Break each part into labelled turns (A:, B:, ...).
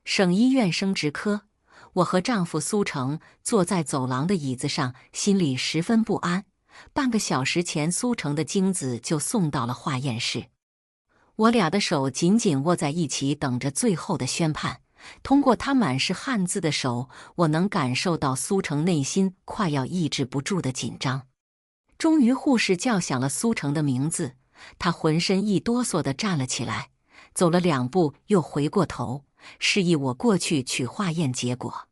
A: 省医院生殖科，我和丈夫苏成坐在走廊的椅子上，心里十分不安。半个小时前，苏成的精子就送到了化验室，我俩的手紧紧握在一起，等着最后的宣判。通过他满是汗渍的手，我能感受到苏成内心快要抑制不住的紧张。终于，护士叫响了苏成的名字，他浑身一哆嗦地站了起来，走了2步，又回过头，示意我过去取化验结果。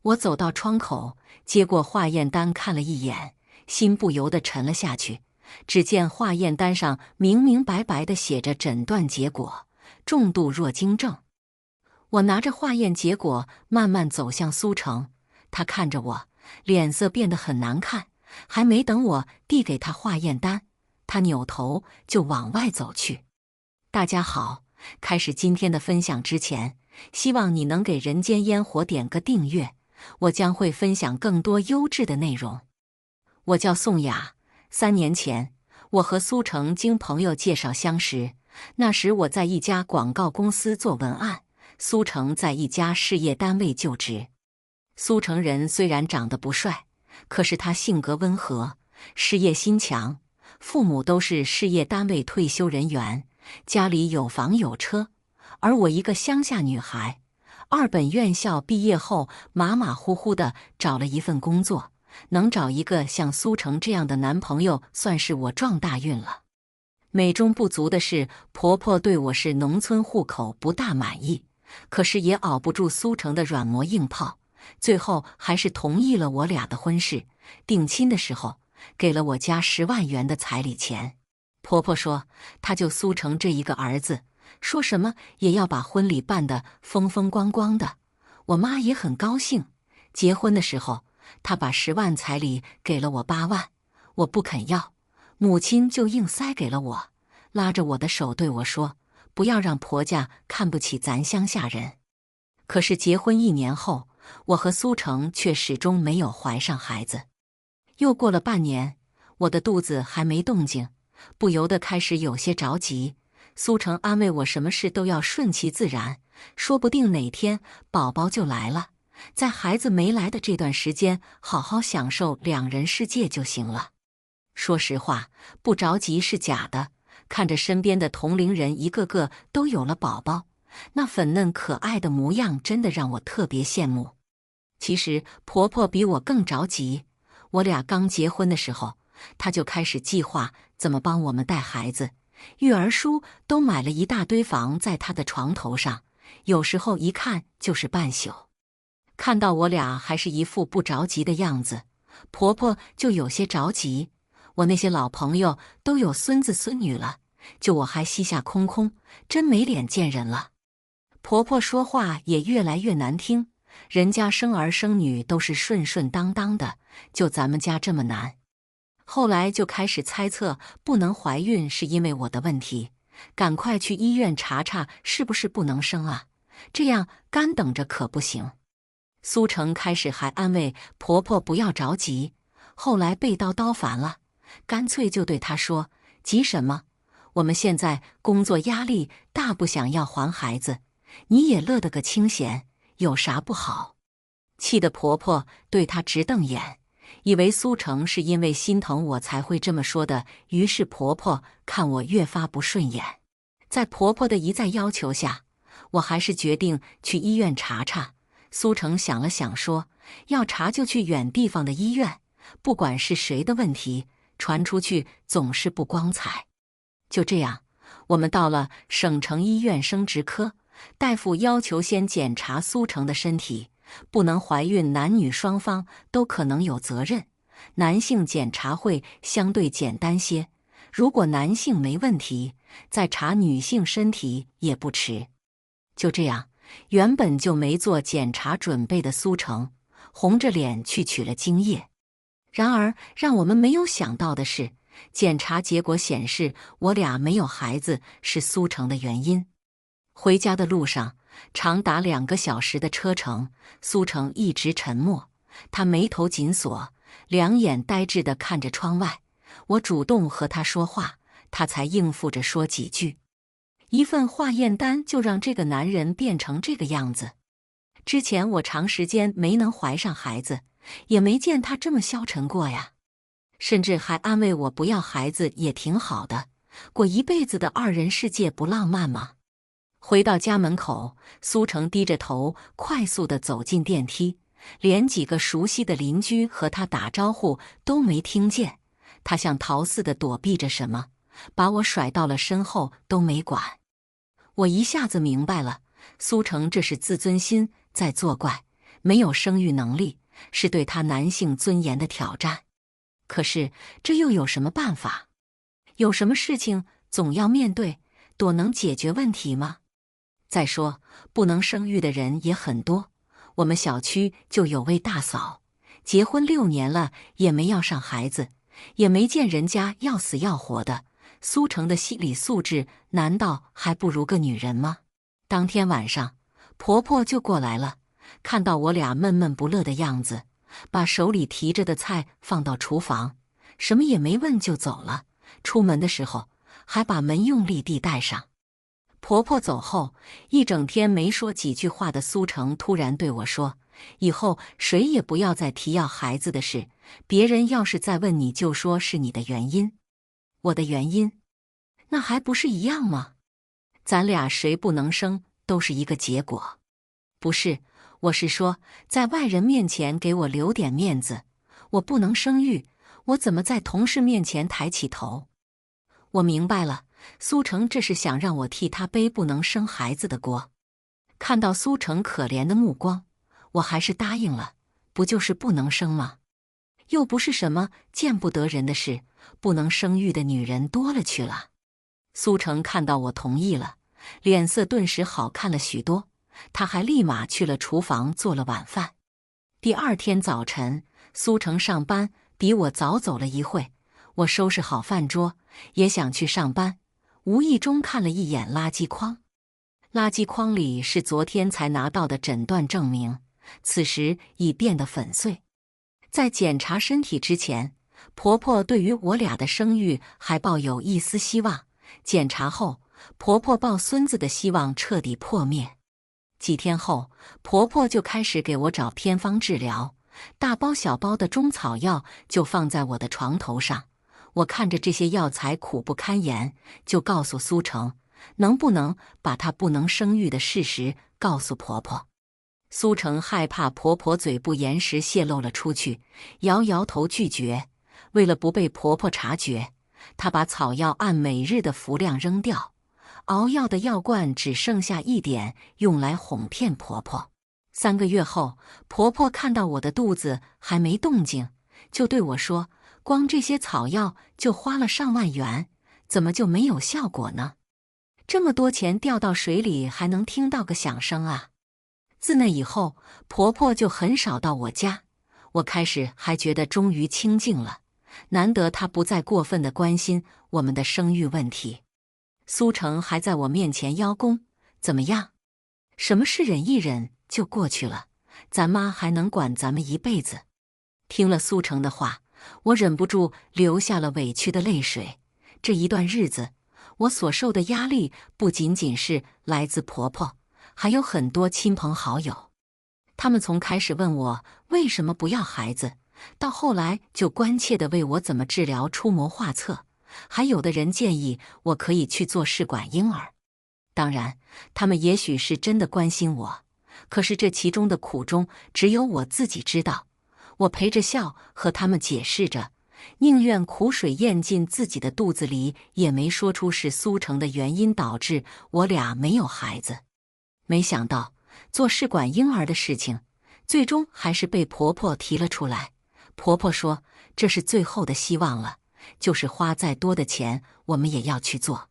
A: 我走到窗口，接过化验单看了一眼，心不由得沉了下去。只见化验单上明明白白地写着诊断结果：重度弱精症。我拿着化验结果慢慢走向苏成，他看着我，脸色变得很难看。还没等我递给他化验单，他扭头就往外走去。大家好，开始今天的分享之前，希望你能给人间烟火点个订阅，我将会分享更多优质的内容。我叫宋雅，3年前，我和苏成经朋友介绍相识，那时我在一家广告公司做文案，苏成在一家事业单位就职。苏成人虽然长得不帅，可是他性格温和，事业心强，父母都是事业单位退休人员，家里有房有车。而我一个乡下女孩，2本院校毕业后马马虎虎地找了一份工作，能找一个像苏成这样的男朋友，算是我撞大运了。美中不足的是，婆婆对我是农村户口不大满意，可是也熬不住苏成的软磨硬泡，最后还是同意了我俩的婚事。定亲的时候，给了我家10万元的彩礼钱。婆婆说，她就苏成这一个儿子，说什么也要把婚礼办得风风光光的。我妈也很高兴。结婚的时候，她把10万彩礼给了我8万，我不肯要，母亲就硬塞给了我，拉着我的手对我说，不要让婆家看不起咱乡下人。可是结婚1年后，我和苏成却始终没有怀上孩子。又过了半年，我的肚子还没动静，不由得开始有些着急。苏成安慰我，什么事都要顺其自然，说不定哪天宝宝就来了，在孩子没来的这段时间，好好享受2人世界就行了。说实话，不着急是假的，看着身边的同龄人一个个都有了宝宝，那粉嫩可爱的模样真的让我特别羡慕。其实婆婆比我更着急，我俩刚结婚的时候，她就开始计划怎么帮我们带孩子，育儿书都买了一大堆放在她的床头上，有时候一看就是半宿。看到我俩还是一副不着急的样子，婆婆就有些着急。我那些老朋友都有孙子孙女了，就我还膝下空空，真没脸见人了。婆婆说话也越来越难听，人家生儿生女都是顺顺当当的，就咱们家这么难。后来就开始猜测，不能怀孕是因为我的问题，赶快去医院查查是不是不能生啊，这样干等着可不行。苏成开始还安慰婆婆不要着急，后来被叨烦了，干脆就对她说，急什么？我们现在工作压力大，不想要还孩子，你也乐得个清闲，有啥不好？气得婆婆对她直瞪眼，以为苏成是因为心疼我才会这么说的，于是婆婆看我越发不顺眼。在婆婆的一再要求下，我还是决定去医院查查。苏成想了想说，要查就去远地方的医院，不管是谁的问题，传出去总是不光彩。就这样，我们到了省城医院生殖科，大夫要求先检查苏成的身体，不能怀孕男女双方都可能有责任，男性检查会相对简单些，如果男性没问题，再查女性身体也不迟。就这样，原本就没做检查准备的苏成红着脸去取了精液。然而让我们没有想到的是，检查结果显示我俩没有孩子是苏成的原因。回家的路上，长达2个小时的车程，苏成一直沉默，他眉头紧锁，两眼呆滞地看着窗外。我主动和他说话，他才应付着说几句。一份化验单就让这个男人变成这个样子。之前我长时间没能怀上孩子，也没见他这么消沉过呀。甚至还安慰我不要孩子也挺好的，过一辈子的二人世界不浪漫吗？回到家门口，苏成低着头快速地走进电梯，连几个熟悉的邻居和他打招呼都没听见。他像逃似的躲避着什么，把我甩到了身后都没管。我一下子明白了，苏成这是自尊心在作怪，没有生育能力，是对他男性尊严的挑战。可是这又有什么办法？有什么事情总要面对，多能解决问题吗？再说，不能生育的人也很多。我们小区就有位大嫂，结婚6年了也没要上孩子，也没见人家要死要活的。苏成的心理素质难道还不如个女人吗？当天晚上，婆婆就过来了，看到我俩闷闷不乐的样子，把手里提着的菜放到厨房，什么也没问就走了。出门的时候还把门用力地带上。婆婆走后，一整天没说几句话的苏成突然对我说：“以后谁也不要再提要孩子的事，别人要是再问你，就说是你的原因。”我的原因？那还不是一样吗？咱俩谁不能生，都是一个结果。不是，我是说，在外人面前给我留点面子。我不能生育，我怎么在同事面前抬起头？我明白了，苏成这是想让我替他背不能生孩子的锅。看到苏成可怜的目光，我还是答应了。不就是不能生吗？又不是什么见不得人的事，不能生育的女人多了去了。苏成看到我同意了，脸色顿时好看了许多。他还立马去了厨房做了晚饭。第二天早晨，苏成上班比我早走了一会，我收拾好饭桌，也想去上班，无意中看了一眼垃圾筐。垃圾筐里是昨天才拿到的诊断证明，此时已变得粉碎。在检查身体之前，婆婆对于我俩的生育还抱有一丝希望。检查后，婆婆抱孙子的希望彻底破灭。几天后，婆婆就开始给我找偏方治疗，大包小包的中草药就放在我的床头上。我看着这些药材苦不堪言，就告诉苏成，能不能把她不能生育的事实告诉婆婆。苏成害怕婆婆嘴不严实泄露了出去，摇摇头拒绝。为了不被婆婆察觉，她把草药按每日的服量扔掉，熬药的药罐只剩下一点，用来哄骗婆婆。3个月后，婆婆看到我的肚子还没动静，就对我说：“光这些草药就花了上万元，怎么就没有效果呢？这么多钱掉到水里，还能听到个响声啊！”自那以后，婆婆就很少到我家。我开始还觉得终于清静了，难得她不再过分地关心我们的生育问题。苏成还在我面前邀功，怎么样？什么事忍一忍就过去了，咱妈还能管咱们一辈子。听了苏成的话，我忍不住流下了委屈的泪水。这一段日子，我所受的压力不仅仅是来自婆婆，还有很多亲朋好友。他们从开始问我为什么不要孩子，到后来就关切地为我怎么治疗出谋划策，还有的人建议我可以去做试管婴儿。当然，他们也许是真的关心我，可是这其中的苦衷只有我自己知道。我陪着笑和他们解释着，宁愿苦水咽进自己的肚子里，也没说出是苏成的原因导致我俩没有孩子。没想到做试管婴儿的事情，最终还是被婆婆提了出来。婆婆说这是最后的希望了，就是花再多的钱我们也要去做。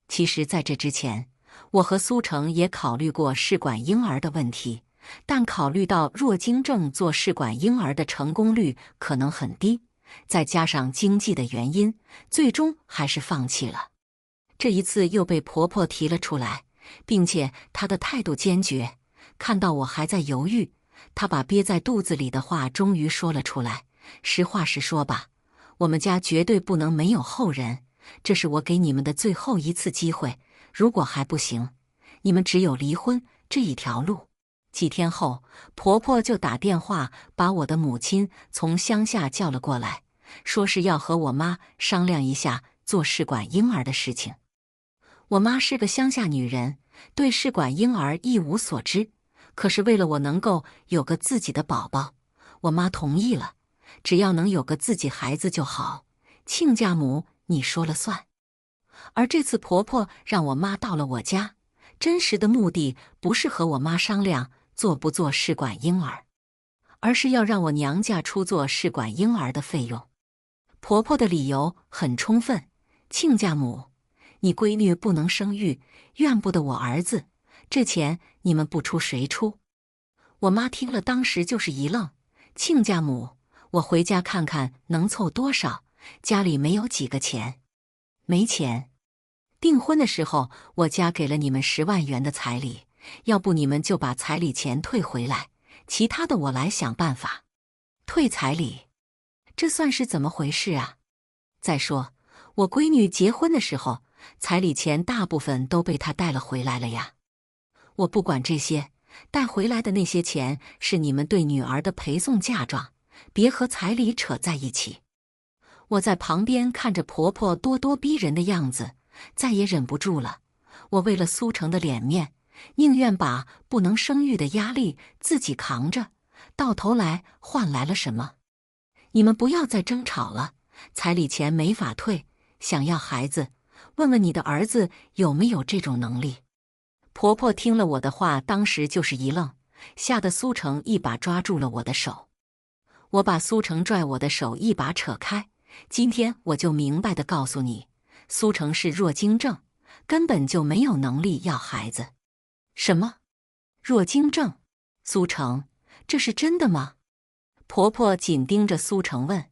A: 其实在这之前，我和苏成也考虑过试管婴儿的问题，但考虑到弱精症做试管婴儿的成功率可能很低，再加上经济的原因，最终还是放弃了。这一次又被婆婆提了出来，并且她的态度坚决。看到我还在犹豫，她把憋在肚子里的话终于说了出来。实话实说吧，我们家绝对不能没有后人，这是我给你们的最后一次机会，如果还不行，你们只有离婚这一条路。几天后，婆婆就打电话把我的母亲从乡下叫了过来，说是要和我妈商量一下做试管婴儿的事情。我妈是个乡下女人，对试管婴儿一无所知，可是为了我能够有个自己的宝宝，我妈同意了，只要能有个自己孩子就好。亲家母，你说了算。而这次婆婆让我妈到了我家，真实的目的不是和我妈商量做不做试管婴儿，而是要让我娘家出做试管婴儿的费用。婆婆的理由很充分，亲家母，你闺女不能生育，怨不得我儿子，这钱你们不出谁出？我妈听了当时就是一愣，亲家母，我回家看看能凑多少，家里没有几个钱。没钱。订婚的时候我家给了你们10万元的彩礼，要不你们就把彩礼钱退回来，其他的我来想办法。退彩礼？这算是怎么回事啊？再说，我闺女结婚的时候，彩礼钱大部分都被她带了回来了呀。我不管这些，带回来的那些钱是你们对女儿的陪送嫁妆，别和彩礼扯在一起。我在旁边看着婆婆咄咄逼人的样子，再也忍不住了。我为了苏成的脸面，宁愿把不能生育的压力自己扛着，到头来换来了什么？你们不要再争吵了，彩礼钱没法退，想要孩子，问问你的儿子有没有这种能力。婆婆听了我的话，当时就是一愣，吓得苏成一把抓住了我的手。我把苏成拽我的手一把扯开，今天我就明白地告诉你，苏成是弱精症，根本就没有能力要孩子。什么？弱精症？苏成，这是真的吗？婆婆紧盯着苏成问。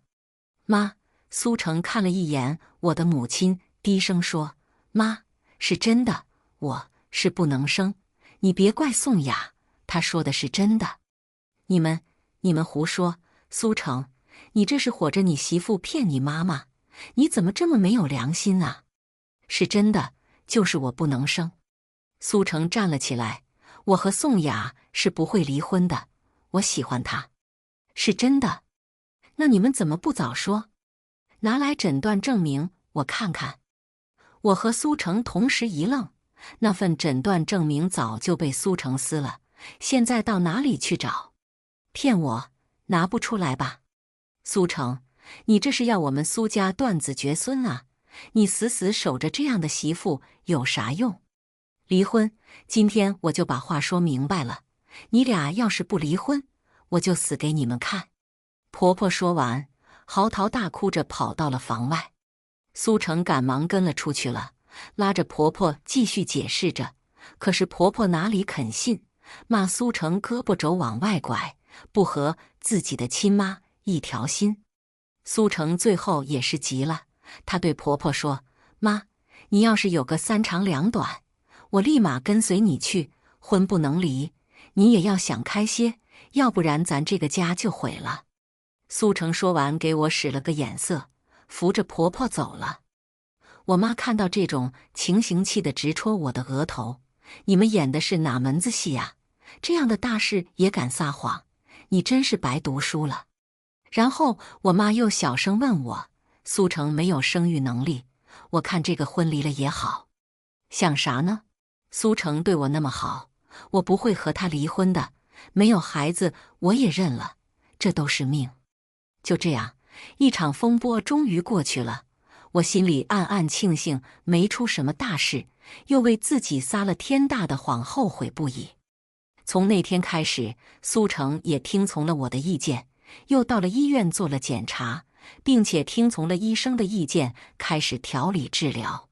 A: 妈，苏成看了一眼我的母亲，低声说，妈，是真的，我是不能生，你别怪宋雅，她说的是真的。你们胡说，苏成，你这是伙着你媳妇骗你妈妈，你怎么这么没有良心啊？是真的，就是我不能生。苏成站了起来，我和宋雅是不会离婚的，我喜欢她。是真的？那你们怎么不早说？拿来诊断证明我看看。我和苏成同时一愣，那份诊断证明早就被苏成撕了，现在到哪里去找？骗我，拿不出来吧？苏成，你这是要我们苏家断子绝孙啊！你死死守着这样的媳妇有啥用？离婚，今天我就把话说明白了，你俩要是不离婚，我就死给你们看。婆婆说完，嚎啕大哭着跑到了房外。苏成赶忙跟了出去了，拉着婆婆继续解释着，可是婆婆哪里肯信，骂苏成胳膊肘往外拐，不和自己的亲妈一条心。苏成最后也是急了，她对婆婆说，妈，你要是有个3长2短，我立马跟随你去，婚不能离，你也要想开些，要不然咱这个家就毁了。苏成说完给我使了个眼色，扶着婆婆走了。我妈看到这种情形，气得直戳我的额头，你们演的是哪门子戏呀？这样的大事也敢撒谎，你真是白读书了。然后我妈又小声问我，苏成没有生育能力，我看这个婚离了也好。想啥呢？苏成对我那么好，我不会和他离婚的，没有孩子我也认了，这都是命。就这样，一场风波终于过去了，我心里暗暗庆幸没出什么大事，又为自己撒了天大的谎后悔不已。从那天开始，苏成也听从了我的意见，又到了医院做了检查，并且听从了医生的意见，开始调理治疗。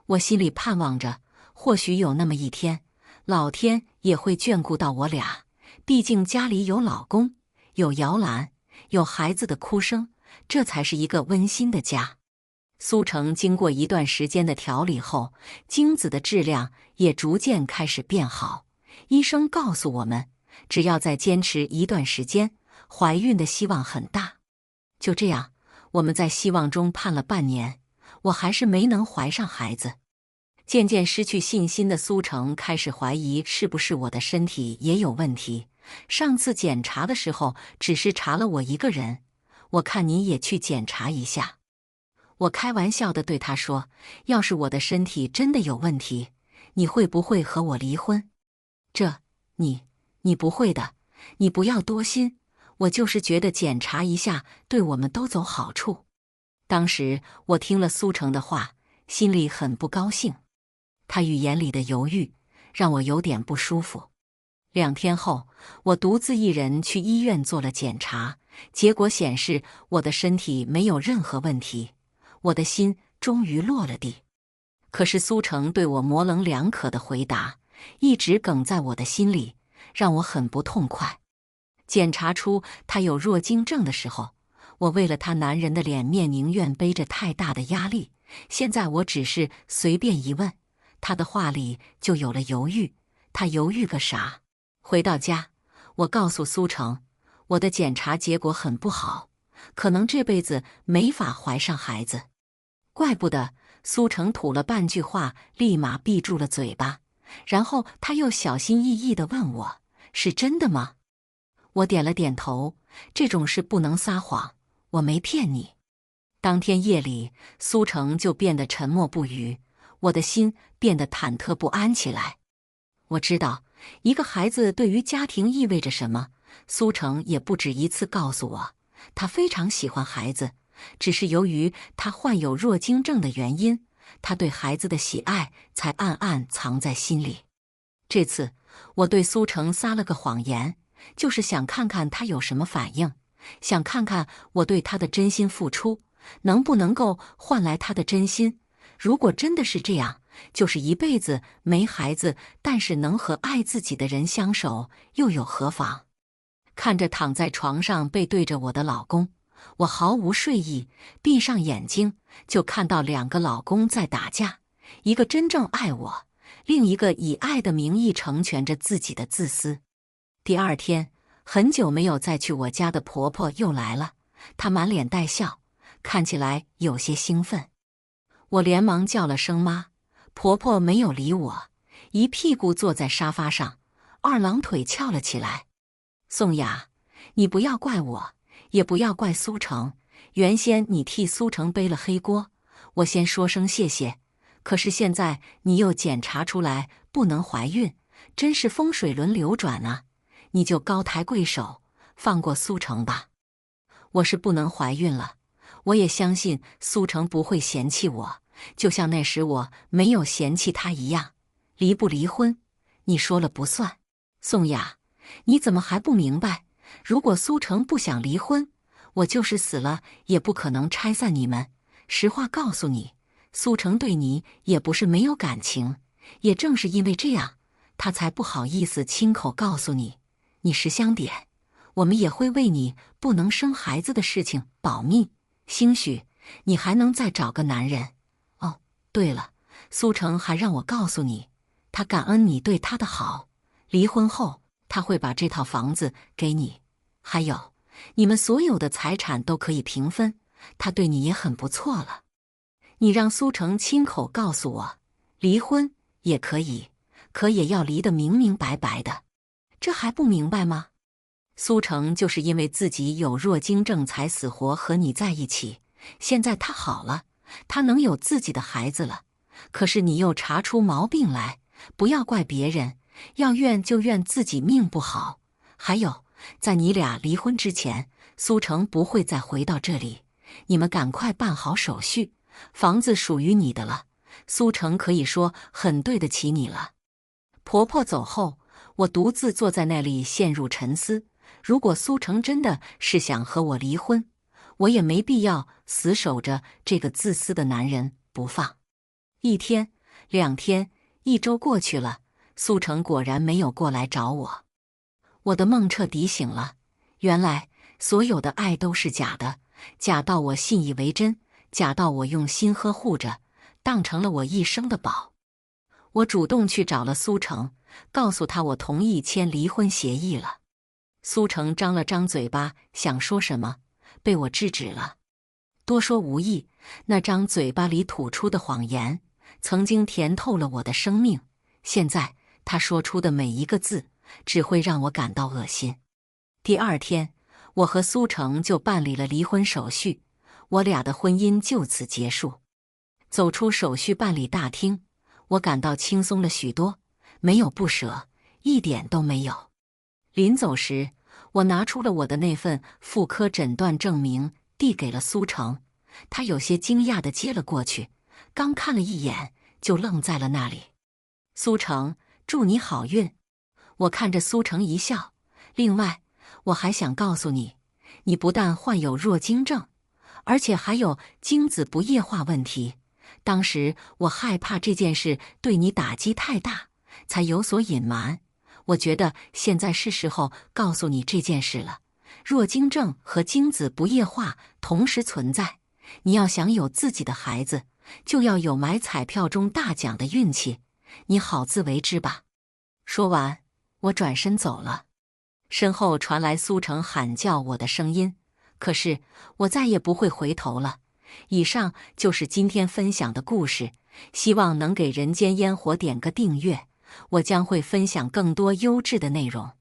A: 我心里盼望着，或许有那么一天，老天也会眷顾到我俩，毕竟家里有老公，有摇篮，有孩子的哭声，这才是一个温馨的家。苏成经过一段时间的调理后，精子的质量也逐渐开始变好。医生告诉我们，只要再坚持一段时间，怀孕的希望很大。就这样，我们在希望中盼了半年，我还是没能怀上孩子。渐渐失去信心的苏成开始怀疑是不是我的身体也有问题。上次检查的时候只是查了我一个人，我看你也去检查一下。我开玩笑地对他说，要是我的身体真的有问题，你会不会和我离婚？你不会的，你不要多心，我就是觉得检查一下对我们都走好处。当时我听了苏成的话，心里很不高兴，他语言里的犹豫让我有点不舒服。2天后，我独自一人去医院做了检查，结果显示我的身体没有任何问题，我的心终于落了地。可是苏成对我模棱两可的回答一直梗在我的心里，让我很不痛快。检查出他有弱精症的时候，我为了他男人的脸面宁愿背着太大的压力，现在我只是随便一问，他的话里就有了犹豫。他犹豫个啥？回到家，我告诉苏成，我的检查结果很不好，可能这辈子没法怀上孩子。怪不得。苏成吐了半句话，立马闭住了嘴巴，然后他又小心翼翼地问我，是真的吗？我点了点头，这种事不能撒谎，我没骗你。当天夜里，苏成就变得沉默不语，我的心变得忐忑不安起来。我知道一个孩子对于家庭意味着什么，苏成也不止一次告诉我，他非常喜欢孩子，只是由于他患有弱精症的原因，他对孩子的喜爱才暗暗藏在心里。这次我对苏成撒了个谎言，就是想看看他有什么反应，想看看我对他的真心付出能不能够换来他的真心。如果真的是这样，就是一辈子没孩子，但是能和爱自己的人相守，又有何妨？看着躺在床上背对着我的老公，我毫无睡意，闭上眼睛就看到2个老公在打架，一个真正爱我，另一个以爱的名义成全着自己的自私。第2天，很久没有再去我家的婆婆又来了，她满脸带笑，看起来有些兴奋。我连忙叫了声妈，婆婆没有理我，一屁股坐在沙发上，二郎腿翘了起来。宋雅，你不要怪我，也不要怪苏成，原先你替苏成背了黑锅，我先说声谢谢。可是现在你又检查出来不能怀孕，真是风水轮流转啊！你就高抬贵手，放过苏成吧。我是不能怀孕了，我也相信苏成不会嫌弃我，就像那时我没有嫌弃他一样。离不离婚，你说了不算。宋雅，你怎么还不明白？如果苏成不想离婚，我就是死了也不可能拆散你们。实话告诉你，苏成对你也不是没有感情，也正是因为这样，他才不好意思亲口告诉你。你识相点，我们也会为你不能生孩子的事情保密，兴许你还能再找个男人。哦，对了，苏成还让我告诉你，他感恩你对他的好，离婚后他会把这套房子给你，还有你们所有的财产都可以平分，他对你也很不错了。你让苏成亲口告诉我，离婚也可以，可也要离得明明白白的，这还不明白吗？苏成就是因为自己有弱精症才死活和你在一起，现在他好了，他能有自己的孩子了，可是你又查出毛病来，不要怪别人，要怨就怨自己命不好。还有，在你俩离婚之前，苏成不会再回到这里，你们赶快办好手续，房子属于你的了，苏成可以说很对得起你了。婆婆走后，我独自坐在那里陷入沉思。如果苏成真的是想和我离婚，我也没必要死守着这个自私的男人不放。1天、2天、1周过去了，苏成果然没有过来找我。我的梦彻底醒了，原来所有的爱都是假的，假到我信以为真，假到我用心呵护着，当成了我一生的宝。我主动去找了苏成，告诉他我同意签离婚协议了。苏成张了张嘴巴，想说什么，被我制止了。多说无益，那张嘴巴里吐出的谎言，曾经甜透了我的生命，现在他说出的每一个字，只会让我感到恶心。第二天，我和苏成就办理了离婚手续，我俩的婚姻就此结束。走出手续办理大厅，我感到轻松了许多，没有不舍，一点都没有。临走时，我拿出了我的那份妇科诊断证明，递给了苏成。他有些惊讶地接了过去，刚看了一眼，就愣在了那里。苏成，祝你好运。我看着苏成一笑。另外，我还想告诉你，你不但患有弱精症，而且还有精子不液化问题。当时我害怕这件事对你打击太大，才有所隐瞒。我觉得现在是时候告诉你这件事了。弱精症和精子不液化同时存在，你要想有自己的孩子，就要有买彩票中大奖的运气，你好自为之吧。说完，我转身走了。身后传来苏成喊叫我的声音，可是我再也不会回头了。以上就是今天分享的故事，希望能给人间烟火点个订阅，我将会分享更多优质的内容。